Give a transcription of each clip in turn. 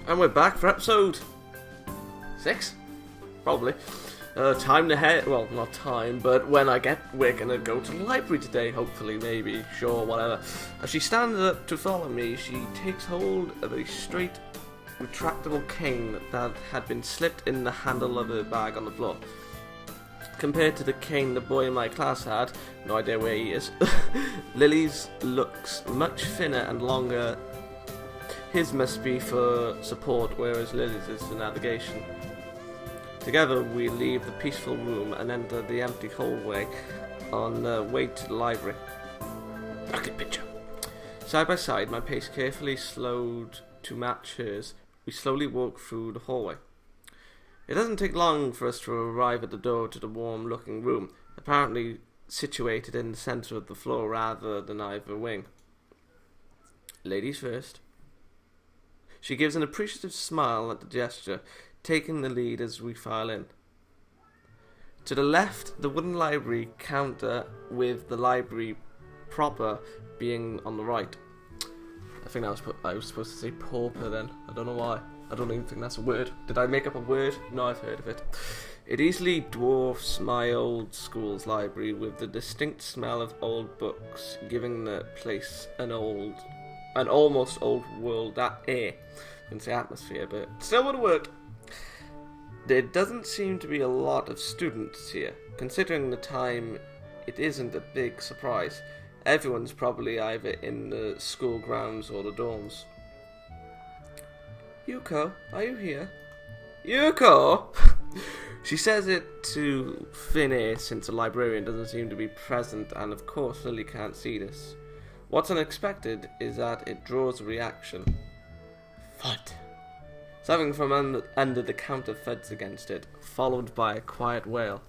And we're back for episode 6? Probably. Time to head, well, not time, but we're gonna go to the library today, hopefully, maybe, sure, whatever. As she stands up to follow me, she takes hold of a straight, retractable cane that had been slipped in the handle of her bag on the floor. Compared to the cane the boy in my class had, no idea where he is, Lily's looks much thinner and longer. His must be for support, whereas Lily's is for navigation. Together we leave the peaceful room and enter the empty hallway on the way to the library. Ugly picture. Side by side, my pace carefully slowed to match hers. We slowly walk through the hallway. It doesn't take long for us to arrive at the door to the warm-looking room, apparently situated in the centre of the floor rather than either wing. Ladies first. She gives an appreciative smile at the gesture, taking the lead as we file in. To the left, the wooden library counter, with the library proper being on the right. I think I was supposed to say pauper then. I don't know why. I don't even think that's a word. Did I make up a word? No, I've heard of it. It easily dwarfs my old school's library with the distinct smell of old books, giving the place an almost old world air. I can say atmosphere, but still would have worked. There doesn't seem to be a lot of students here. Considering the time, it isn't a big surprise. Everyone's probably either in the school grounds or the dorms. Yuko, are you here? Yuko! She says it to thin air since the librarian doesn't seem to be present, and of course Lily can't see this. What's unexpected is that it draws a reaction. Thud. Something from under the counter thuds against it, followed by a quiet wail.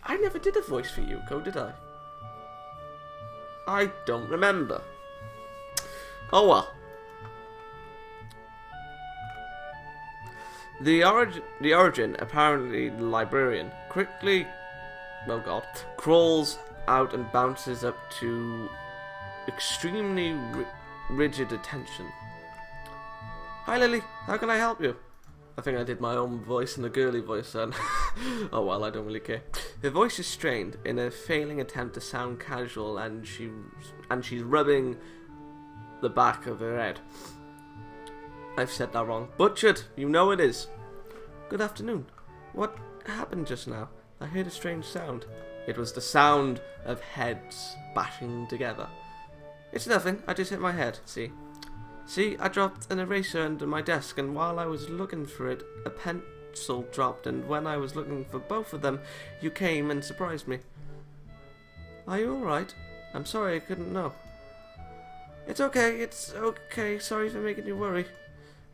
I never did a voice for Yuko, did I? I don't remember. Oh well. The origin, apparently the librarian, quickly, crawls out and bounces up to extremely rigid attention. Hi Lily, how can I help you? I think I did my own voice and a girly voice then. Oh well, I don't really care. Her voice is strained in a failing attempt to sound casual, and she's rubbing the back of her head. I've said that wrong. Butchered, you know it is. Good afternoon. What happened just now? I heard a strange sound. It was the sound of heads bashing together. It's nothing, I just hit my head, see? See, I dropped an eraser under my desk, and while I was looking for it, a pencil dropped, and when I was looking for both of them, you came and surprised me. Are you alright? I'm sorry I couldn't know. It's okay, sorry for making you worry.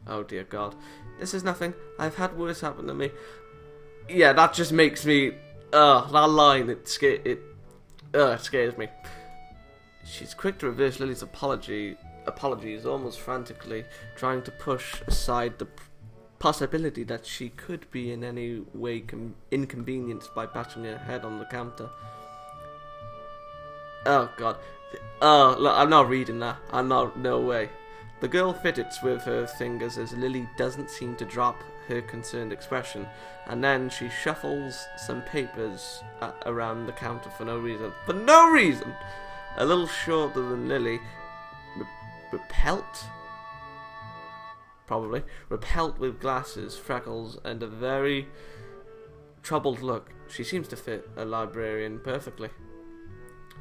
Oh dear God, this is nothing. I've had worse happen to me. Yeah, that just makes me, that line, it scares me. She's quick to reverse Lily's apologies almost frantically, trying to push aside the possibility that she could be in any way inconvenienced by bashing her head on the counter. Oh God. Look, I'm not reading that. No way. The girl fidgets with her fingers as Lily doesn't seem to drop her concerned expression, and then she shuffles some papers around the counter for no reason. For no reason! A little shorter than Lily, repelled with glasses, freckles, and a very troubled look. She seems to fit a librarian perfectly.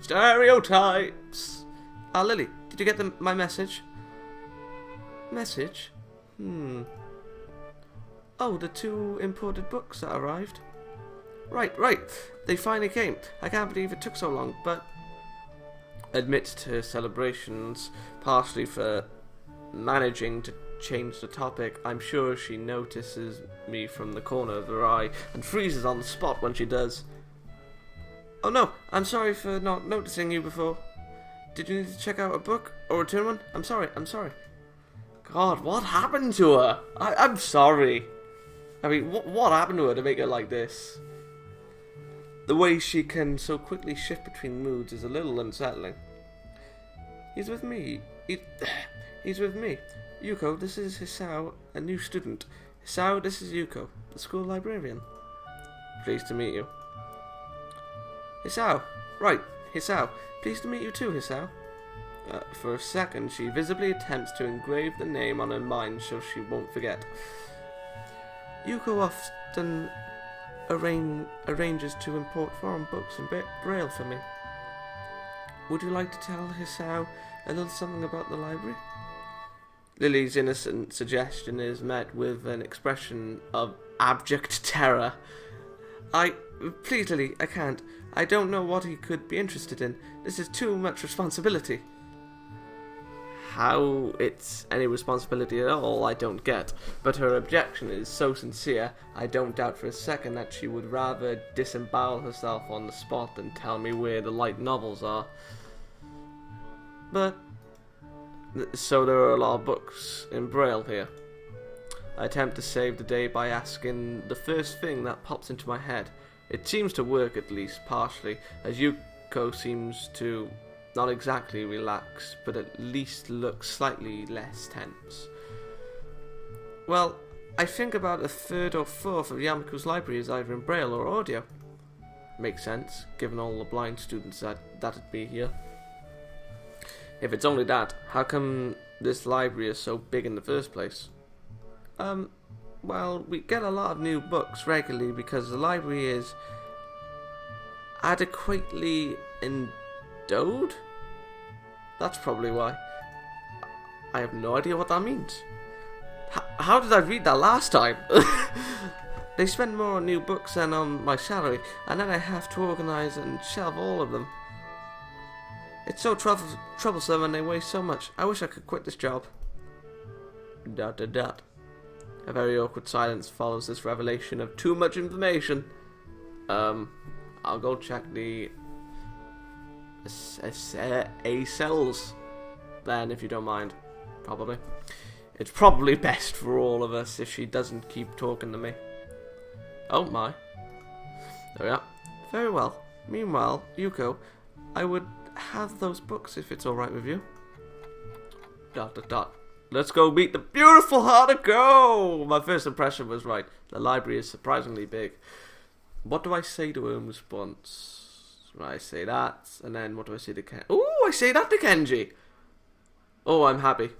Stereotypes! Lily, did you get my message? Message? Oh, the 2 imported books that arrived. Right. They finally came. I can't believe it took so long, but amidst her celebrations, partially for managing to change the topic, I'm sure she notices me from the corner of her eye and freezes on the spot when she does. Oh no, I'm sorry for not noticing you before. Did you need to check out a book or return one? I'm sorry. God, what happened to her? I'm sorry. I mean, what happened to her to make her like this? The way she can so quickly shift between moods is a little unsettling. He's with me. He's with me. Yuko, this is Hisao, a new student. Hisao, this is Yuko, the school librarian. Pleased to meet you. Hisao. Right, Hisao. Pleased to meet you too, Hisao. For a second, she visibly attempts to engrave the name on her mind so she won't forget. Yuko often arranges to import foreign books in Braille for me. Would you like to tell Hisao a little something about the library? Lily's innocent suggestion is met with an expression of abject terror. Please, Lily, I can't. I don't know what he could be interested in. This is too much responsibility. How it's any responsibility at all, I don't get. But her objection is so sincere, I don't doubt for a second that she would rather disembowel herself on the spot than tell me where the light novels are. But, so there are a lot of books in Braille here. I attempt to save the day by asking the first thing that pops into my head. It seems to work, at least partially, as Yuko seems to not exactly relax, but at least look slightly less tense. Well, I think about a third or fourth of Yamaku's library is either in Braille or audio. Makes sense, given all the blind students that'd be here. If it's only that, how come this library is so big in the first place? Well, we get a lot of new books regularly because the library is adequately endowed? That's probably why. I have no idea what that means. How did I read that last time? They spend more on new books than on my salary, and then I have to organise and shelve all of them. It's so troublesome and they waste so much. I wish I could quit this job. ... A very awkward silence follows this revelation of too much information. I'll go check the A cells then, if you don't mind. Probably. It's probably best for all of us if she doesn't keep talking to me. Oh my. There we are. Very well. Meanwhile, Yuko, I would have those books if it's alright with you. ... Let's go meet the beautiful Hanako! My first impression was right. The library is surprisingly big. What do I say to her in response? I say that, and then what do I say to Kenji? Oh, I say that to Kenji! Oh, I'm happy.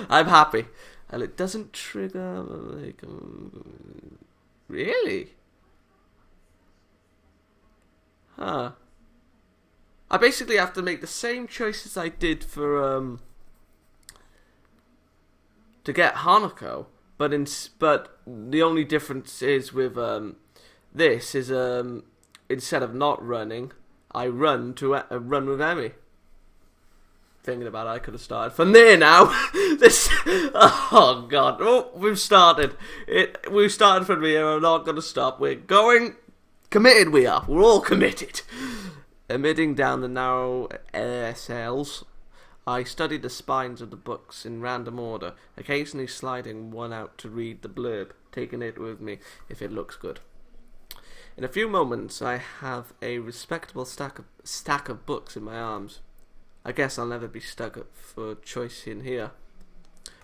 I'm happy. And it doesn't trigger... like, really? Huh. I basically have to make the same choices I did for, to get Hanako, but the only difference is with this is instead of not running, I run with Emi. Thinking about it, I could have started from there now. This, oh god, oh, we've started. We've started from here. I'm not going to stop. We're going committed. We are. We're all committed. Emitting down the narrow cells, I studied the spines of the books in random order, occasionally sliding one out to read the blurb, taking it with me if it looks good. In a few moments, I have a respectable stack of books in my arms. I guess I'll never be stuck up for choice in here.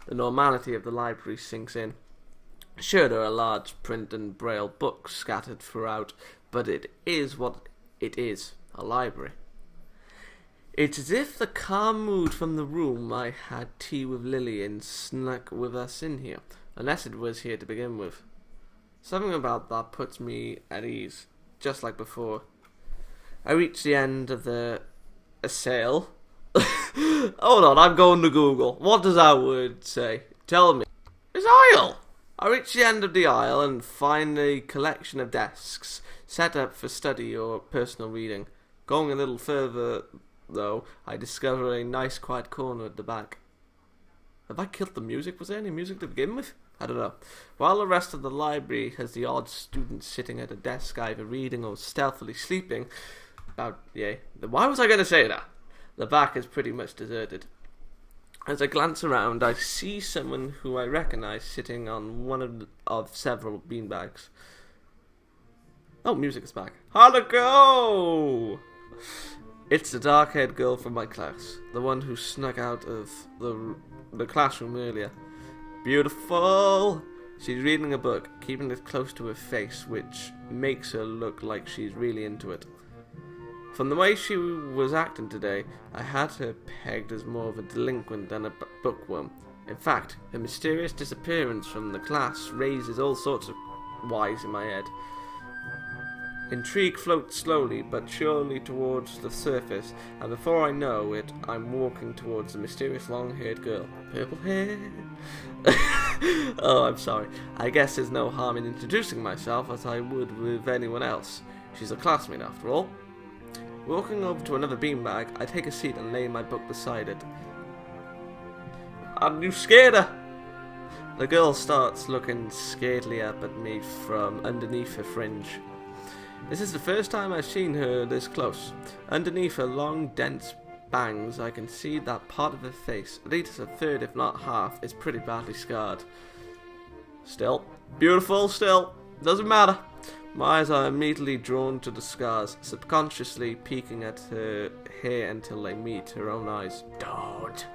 The normality of the library sinks in. Sure, there are large print and braille books scattered throughout, but it is what it is, a library. It's as if the calm mood from the room I had tea with Lily in snuck with us in here, unless it was here to begin with. Something about that puts me at ease, just like before. I reach the end of the sale. Hold on, I'm going to Google. What does that word say? Tell me. It's aisle! I reach the end of the aisle and find a collection of desks set up for study or personal reading. Going a little further, though, I discover a nice quiet corner at the back. Have I killed the music? Was there any music to begin with? I don't know. While the rest of the library has the odd student sitting at a desk either reading or stealthily sleeping. Why was I going to say that? The back is pretty much deserted. As I glance around, I see someone who I recognize sitting on one of several beanbags. Oh, music is back. Hanako! It's the dark-haired girl from my class, the one who snuck out of the classroom earlier. Beautiful! She's reading a book, keeping it close to her face, which makes her look like she's really into it. From the way she was acting today, I had her pegged as more of a delinquent than a bookworm. In fact, her mysterious disappearance from the class raises all sorts of whys in my head. Intrigue floats slowly but surely towards the surface, and before I know it, I'm walking towards the mysterious long-haired girl. Purple hair. Oh, I'm sorry. I guess there's no harm in introducing myself as I would with anyone else. She's a classmate after all. Walking over to another beanbag, I take a seat and lay my book beside it. And you scared her! The girl starts looking scaredly up at me from underneath her fringe. This is the first time I've seen her this close. Underneath her long, dense bangs, I can see that part of her face, at least a third if not half, is pretty badly scarred. Still, beautiful still, doesn't matter. My eyes are immediately drawn to the scars, subconsciously peeking at her hair until they meet her own eyes. Don't.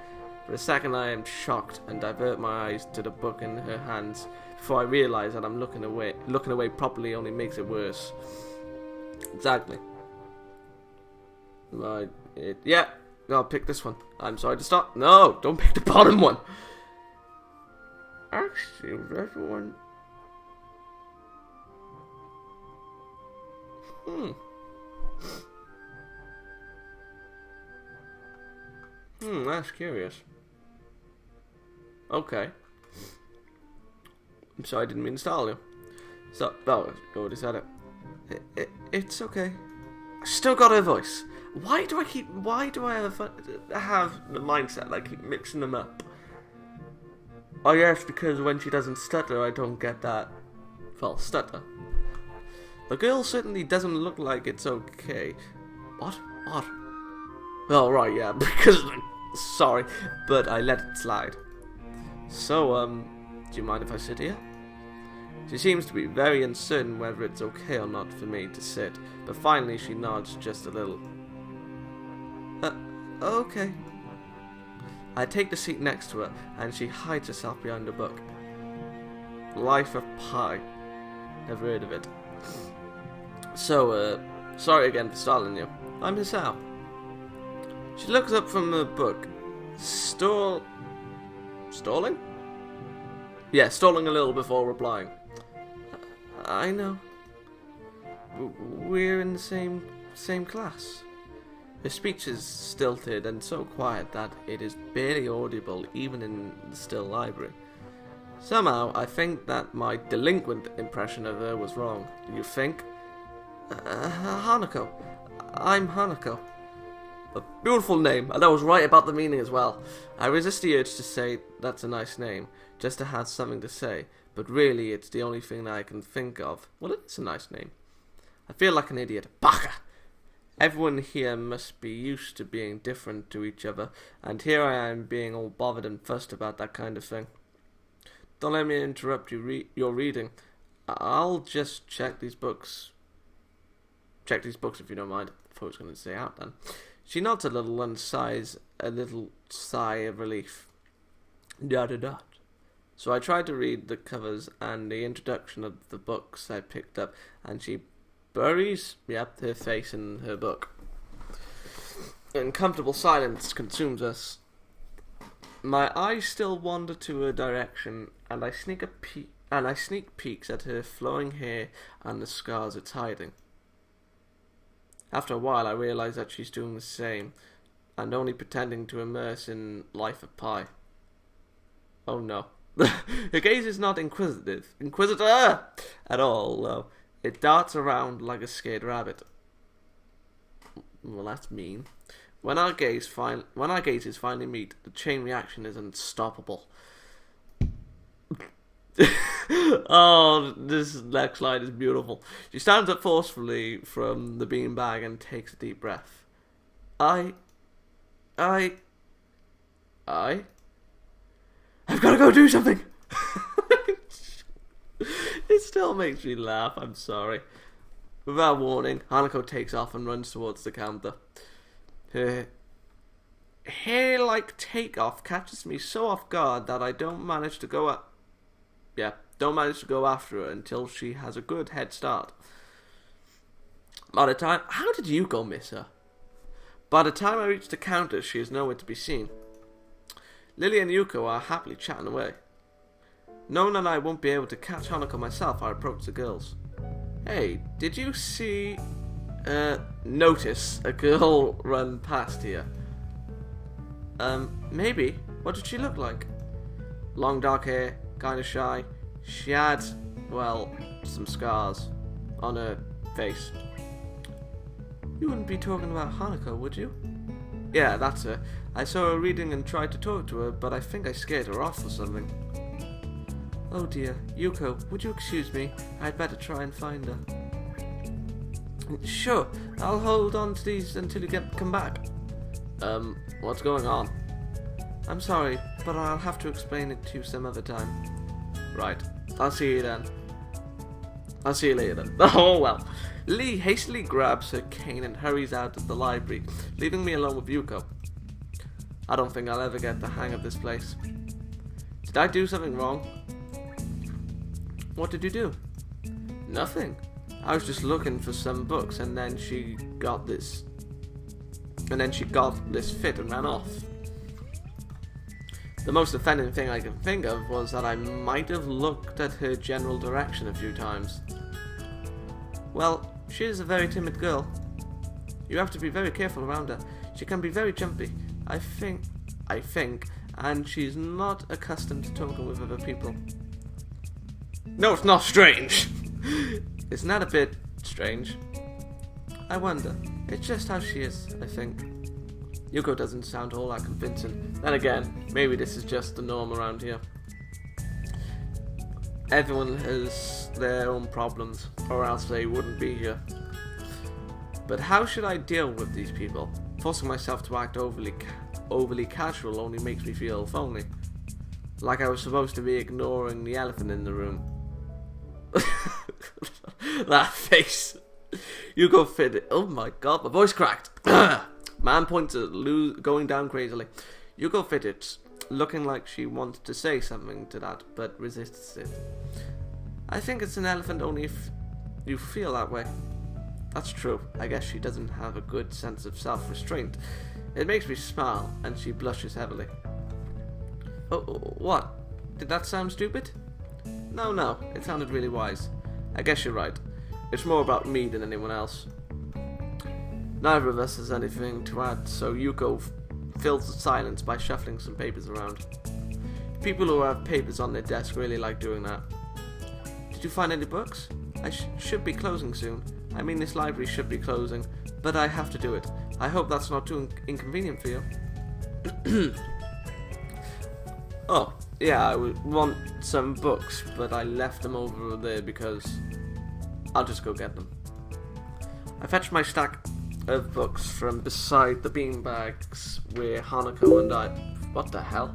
For a second I am shocked and divert my eyes to the book in her hands before I realise that I'm looking away. Looking away properly only makes it worse. Exactly. Yeah, I'll pick this one. I'm sorry to stop. No, don't pick the bottom one. Actually, everyone. That's curious. Okay. I'm sorry, I didn't mean to startle you. So, oh, I already said it. It's okay. I still got her voice. Why do I have the mindset that I keep mixing them up? Oh yes, because when she doesn't stutter, I don't get that. Well, stutter. The girl certainly doesn't look like it's okay. What? Oh, right, yeah, because... Sorry, but I let it slide. So, do you mind if I sit here? She seems to be very uncertain whether it's okay or not for me to sit, but finally she nods just a little. Okay. I take the seat next to her, and she hides herself behind a book. Life of Pi. Never heard of it. So, sorry again for startling you. I'm Miss Al. She looks up from the book. Stalling? Yeah, stalling a little before replying. I know. We're in the same class. Her speech is stilted and so quiet that it is barely audible even in the still library. Somehow, I think that my delinquent impression of her was wrong. You think? Hanako. I'm Hanako. A beautiful name, and I was right about the meaning as well. I resist the urge to say that's a nice name, just to have something to say, but really it's the only thing that I can think of. Well, it's a nice name. I feel like an idiot. Baka! Everyone here must be used to being different to each other, and here I am being all bothered and fussed about that kind of thing. Don't let me interrupt your reading. I'll just check these books. Check these books if you don't mind. I thought I was going to say out then. She nods a little and sighs a little sigh of relief. Dot. So I tried to read the covers and the introduction of the books I picked up, and she buries, her face in her book. Uncomfortable silence consumes us. My eyes still wander to her direction, and I sneak peeks at her flowing hair and the scars it's hiding. After a while, I realize that she's doing the same, and only pretending to immerse in Life of Pi. Oh no. Her gaze is not inquisitor at all, though. It darts around like a scared rabbit. Well, that's mean. When our gazes finally meet, the chain reaction is unstoppable. Oh, this next line is beautiful. She stands up forcefully from the beanbag and takes a deep breath. I've got to go do something. It still makes me laugh, I'm sorry. Without warning, Hanako takes off and runs towards the counter. Her hair-like takeoff catches me so off guard that I don't manage to go after her until she has a good head start. By the time... How did Yuko miss her? By the time I reach the counter, she is nowhere to be seen. Lily and Yuko are happily chatting away. Knowing that I won't be able to catch Hanako myself, I approach the girls. Hey, did you notice a girl run past here? Maybe. What did she look like? Long dark hair, kinda shy. She had, well, some scars on her face. You wouldn't be talking about Hanako, would you? Yeah, that's her. I saw her reading and tried to talk to her, but I think I scared her off or something. Oh dear. Yuko, would you excuse me? I'd better try and find her. Sure, I'll hold on to these until you come back. What's going on? I'm sorry, but I'll have to explain it to you some other time. Right, I'll see you then. I'll see you later then. Oh well. Lee hastily grabs her cane and hurries out of the library, leaving me alone with Yuko. I don't think I'll ever get the hang of this place. Did I do something wrong? What did you do? Nothing. I was just looking for some books and then she got this fit and ran off. The most offending thing I can think of was that I might have looked at her general direction a few times. Well, she is a very timid girl. You have to be very careful around her. She can be very jumpy, I think, and she's not accustomed to talking with other people. No, it's not strange. Isn't that a bit strange? I wonder. It's just how she is, I think. Yuko doesn't sound all that convincing. Then again, maybe this is just the norm around here. Everyone has their own problems, or else they wouldn't be here. But how should I deal with these people? Forcing myself to act overly casual only makes me feel phony. Like I was supposed to be ignoring the elephant in the room. That face. Yuko fit it. Oh my god, my voice cracked. Man pointer going down crazily. Yuko fidgets, looking like she wanted to say something to that, but resists it. I think it's an elephant only if you feel that way. That's true. I guess she doesn't have a good sense of self-restraint. It makes me smile, and she blushes heavily. Oh, what? Did that sound stupid? No, it sounded really wise. I guess you're right. It's more about me than anyone else. Neither of us has anything to add, so Yuko fills the silence by shuffling some papers around. People who have papers on their desk really like doing that. Did you find any books? I should be closing soon. I mean, this library should be closing, but I have to do it. I hope that's not too inconvenient for you. Oh, yeah, I would want some books, but I left them over there because I'll just go get them. I fetched my stack of books from beside the beanbags where Hanako and I... What the hell?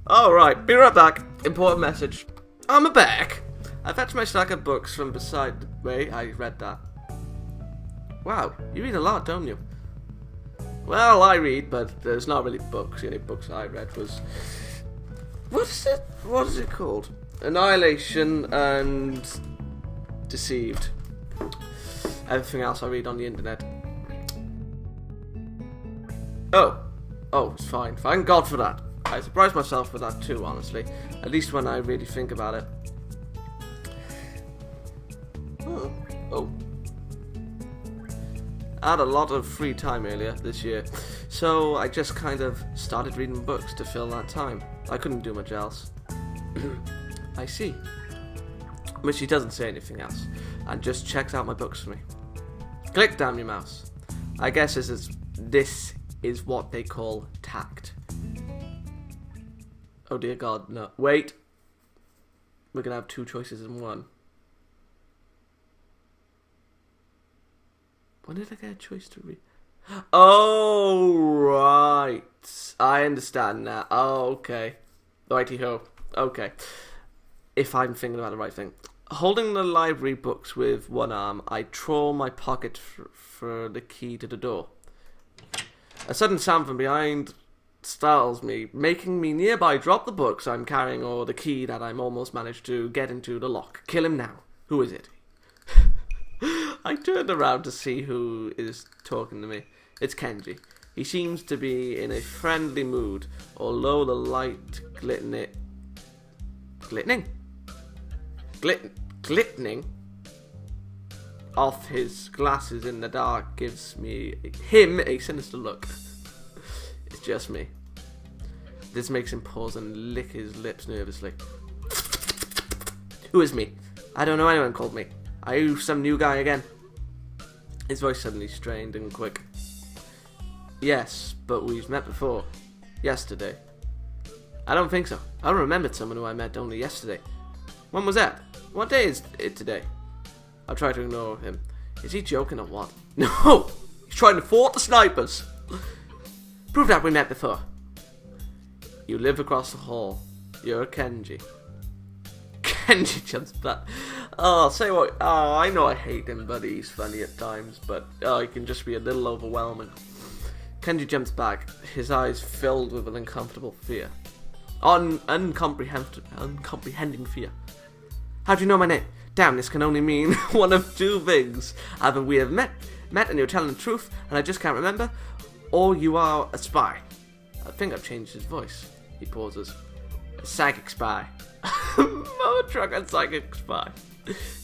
Oh, right, be right back. Important message. I'm back. I fetched my stack of books from beside... Wait, I read that. Wow, you read a lot, don't you? Well, I read, but there's not really books. The only books I read was... What is it called? Annihilation and Deceived. Everything else I read on the internet. Oh, it's fine. Thank God for that. I surprised myself with that too, honestly. At least when I really think about it. Oh. I had a lot of free time earlier this year, so I just kind of started reading books to fill that time. I couldn't do much else. I see. But she doesn't say anything else, and just checks out my books for me. Click, damn your mouse. I guess this is what they call tact. Oh dear God, no. Wait. We're gonna have two choices in one. When did I get a choice to read? Oh, right. I understand now. Oh, okay. Righty-ho. Okay. If I'm thinking about the right thing. Holding the library books with one arm, I trawl my pocket for the key to the door. A sudden sound from behind startles me, making me nearby drop the books I'm carrying or the key that I'm almost managed to get into the lock. Kill him now. Who is it? I turned around to see who is talking to me. It's Kenji. He seems to be in a friendly mood, although the light glistening off his glasses in the dark gives him a sinister look. It's just me. This makes him pause and lick his lips nervously. Who is me? I don't know anyone called me. Are you some new guy again? His voice suddenly strained and quick. Yes, but we've met before. Yesterday. I don't think so. I remembered someone who I met only yesterday. When was that? What day is it today? I'll try to ignore him. Is he joking or what? No! He's trying to thwart the snipers! Prove that we met before. You live across the hall. You're Kenji. Kenji jumps back. Oh, say what? Oh, I know I hate him, but he's funny at times. But he can just be a little overwhelming. Kenji jumps back, his eyes filled with an uncomfortable fear. Uncomprehending fear. How do you know my name? Damn, this can only mean one of two things. Either we have met and you're telling the truth, and I just can't remember, or you are a spy. I think I've changed his voice. He pauses. A psychic spy. Mower truck and psychic spy.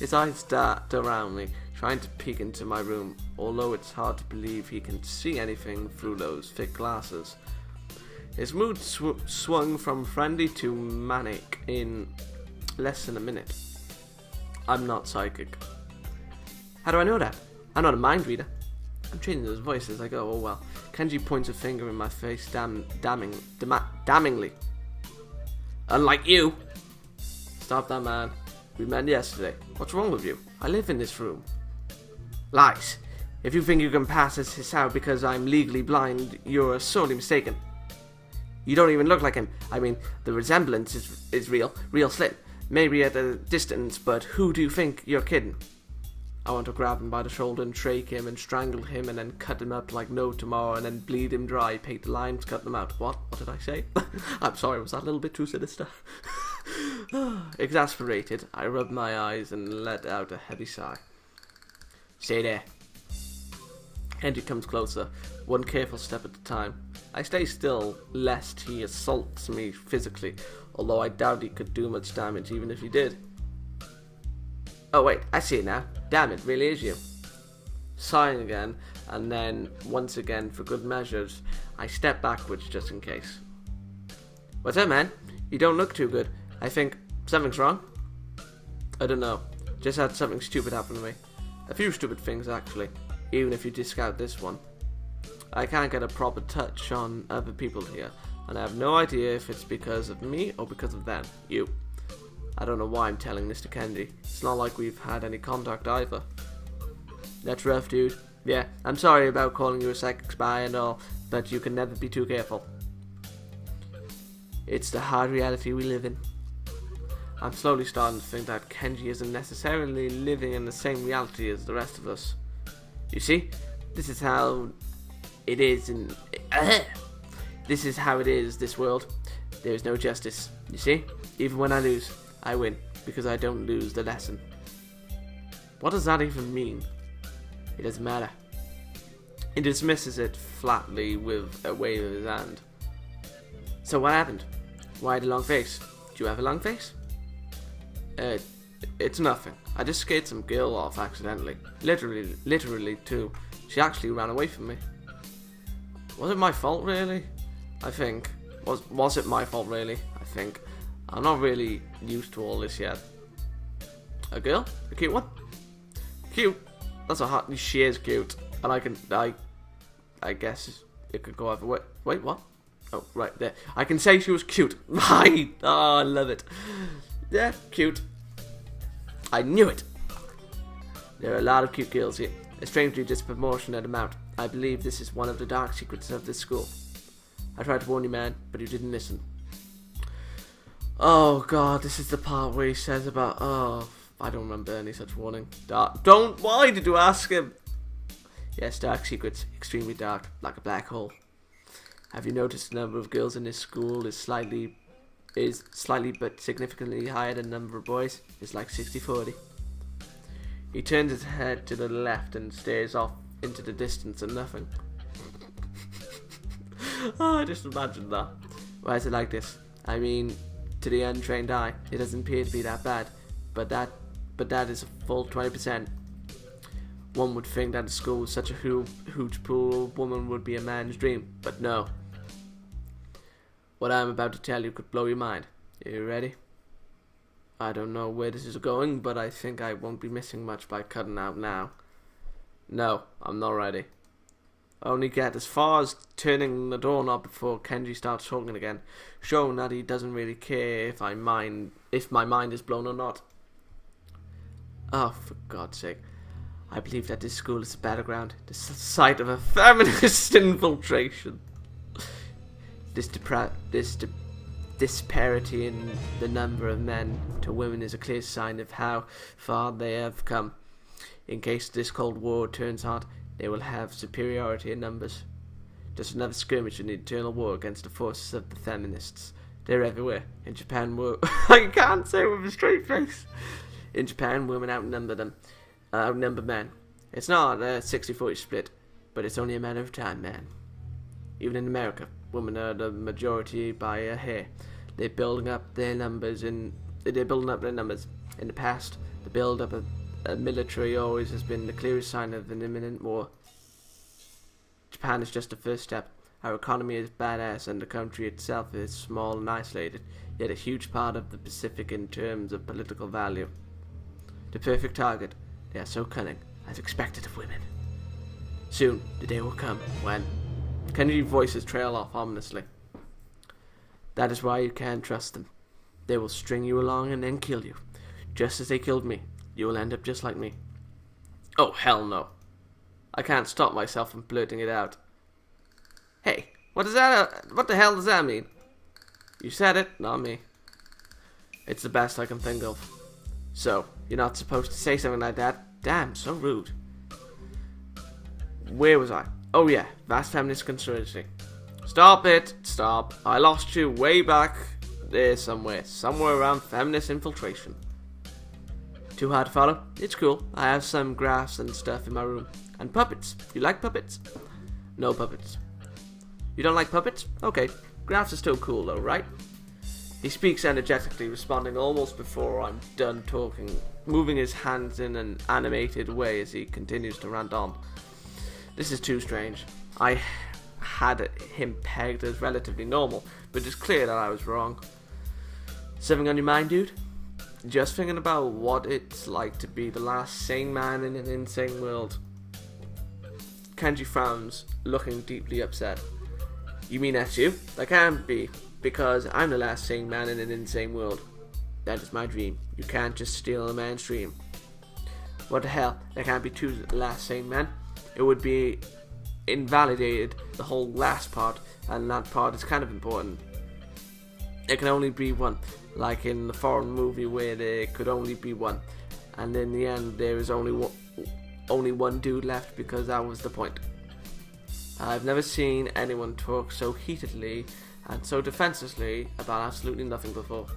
His eyes dart around me, trying to peek into my room, although it's hard to believe he can see anything through those thick glasses. His mood swung from friendly to manic in less than a minute. I'm not psychic. How do I know that? I'm not a mind reader. I'm changing his voice as I go. Oh well. Kenji points a finger in my face damningly. Unlike you. Stop that, man. We met yesterday. What's wrong with you? I live in this room. Lies. If you think you can pass this out because I'm legally blind, you're sorely mistaken. You don't even look like him. I mean, the resemblance is real slim. Maybe at a distance, but who do you think you're kidding? I want to grab him by the shoulder and trach him and strangle him and then cut him up like no tomorrow and then bleed him dry, paint the lines, cut them out. What? What did I say? I'm sorry, was that a little bit too sinister? Exasperated, I rubbed my eyes and let out a heavy sigh. Stay there. Kenji comes closer, one careful step at a time. I stay still, lest he assaults me physically, although I doubt he could do much damage even if he did. Oh wait, I see it now. Damn, it really is you. Sighing again, and then, once again, for good measures, I step backwards just in case. What's up, man? You don't look too good. I think something's wrong? I don't know. Just had something stupid happen to me. A few stupid things, actually, even if you discount this one. I can't get a proper touch on other people here, and I have no idea if it's because of me or because of them. You. I don't know why I'm telling this to Kenji. It's not like we've had any contact either. That's rough, dude. Yeah, I'm sorry about calling you a psychic spy and all, but you can never be too careful. It's the hard reality we live in. I'm slowly starting to think that Kenji isn't necessarily living in the same reality as the rest of us. You see, this is how it is this is how it is, this world. There is no justice. You see, even when I lose, I win, because I don't lose the lesson. What does that even mean? It doesn't matter. He dismisses it flatly with a wave of his hand. So what happened? Why the long face? Do you have a long face? It's nothing. I just scared some girl off accidentally. Literally too. She actually ran away from me. Was it my fault, really? I think. Was it my fault, really? I think. I'm not really used to all this yet. A girl? A cute one? Cute? That's a hot. She is cute. And I guess it could go either way. Wait, what? Oh, right there. I can say she was cute. Right. Oh, I love it. Yeah, cute. I knew it. There are a lot of cute girls here. A strangely disproportionate amount. I believe this is one of the dark secrets of this school. I tried to warn you, man, but you didn't listen. Oh god, this is the part where he says about, I don't remember any such warning. Why did you ask him? Yes, dark secrets, extremely dark, like a black hole. Have you noticed the number of girls in this school is slightly but significantly higher than the number of boys? It's like 60-40. He turns his head to the left and stares off into the distance and nothing. Oh, I just imagined that. Why is it like this? I mean, to the untrained eye, it doesn't appear to be that bad, but that is a full 20%. One would think that a school with such a huge pool of women would be a man's dream, but no. What I'm about to tell you could blow your mind. Are you ready? I don't know where this is going, but I think I won't be missing much by cutting out now. No, I'm not ready. I only get as far as turning the doorknob before Kenji starts talking again, showing that he doesn't really care if my mind is blown or not. Oh, for God's sake. I believe that this school is a battleground, the site of a feminist infiltration. This disparity in the number of men to women is a clear sign of how far they have come. In case this Cold War turns hot, they will have superiority in numbers. Just another skirmish in the eternal war against the forces of the feminists. They're everywhere. In Japan, I can't say it with a straight face. In Japan, women outnumber men. It's not a 60-40 split, but it's only a matter of time, man. Even in America, women are the majority by a hair. They're building up their numbers in the past. The build-up of a military always has been the clearest sign of an imminent war. Japan is just the first step. Our economy is badass and the country itself is small and isolated, yet a huge part of the Pacific in terms of political value. The perfect target. They are so cunning, as expected of women. Soon, the day will come when... Kenji's voices trail off ominously. That is why you can't trust them. They will string you along and then kill you. Just as they killed me. You will end up just like me. Oh, hell no. I can't stop myself from blurting it out. Hey, what the hell does that mean? You said it, not me. It's the best I can think of. So, you're not supposed to say something like that? Damn, so rude. Where was I? Oh yeah, vast feminist conspiracy. Stop it, stop. I lost you way back there somewhere around feminist infiltration. Too hard to follow? It's cool. I have some graphs and stuff in my room. And puppets. You like puppets? No puppets. You don't like puppets? Okay. Graphs are still cool though, right? He speaks energetically, responding almost before I'm done talking, moving his hands in an animated way as he continues to rant on. This is too strange. I had him pegged as relatively normal, but it's clear that I was wrong. Something on your mind, dude? Just thinking about what it's like to be the last sane man in an insane world. Kenji frowns, looking deeply upset. You mean that's you? That can't be, because I'm the last sane man in an insane world. That is my dream. You can't just steal a man's dream. What the hell? There can't be two last sane men. It would be invalidated the whole last part, and that part is kind of important. There can only be one, like in the foreign movie where there could only be one, and in the end there is only one dude left because that was the point. I've never seen anyone talk so heatedly and so defenselessly about absolutely nothing before.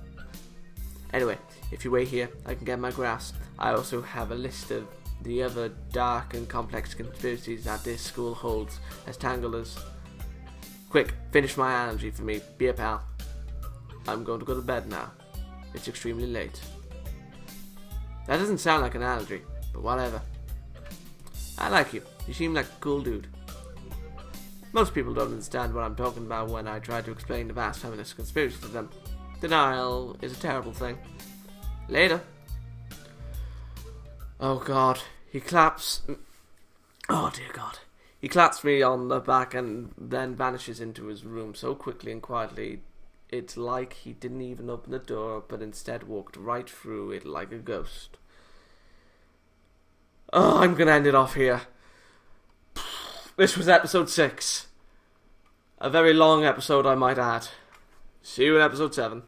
Anyway, if you wait here, I can get my graphs. I also have a list of the other dark and complex conspiracies that this school holds as tangled as... Quick, finish my analogy for me. Be a pal. I'm going to go to bed now. It's extremely late. That doesn't sound like an analogy, but whatever. I like you. You seem like a cool dude. Most people don't understand what I'm talking about when I try to explain the vast feminist conspiracy to them. Denial is a terrible thing. Later. Oh God. He claps... Oh dear God. He claps me on the back and then vanishes into his room so quickly and quietly. It's like he didn't even open the door, but instead walked right through it like a ghost. Oh, I'm gonna end it off here. This was episode 6. A very long episode, I might add. See you in episode 7.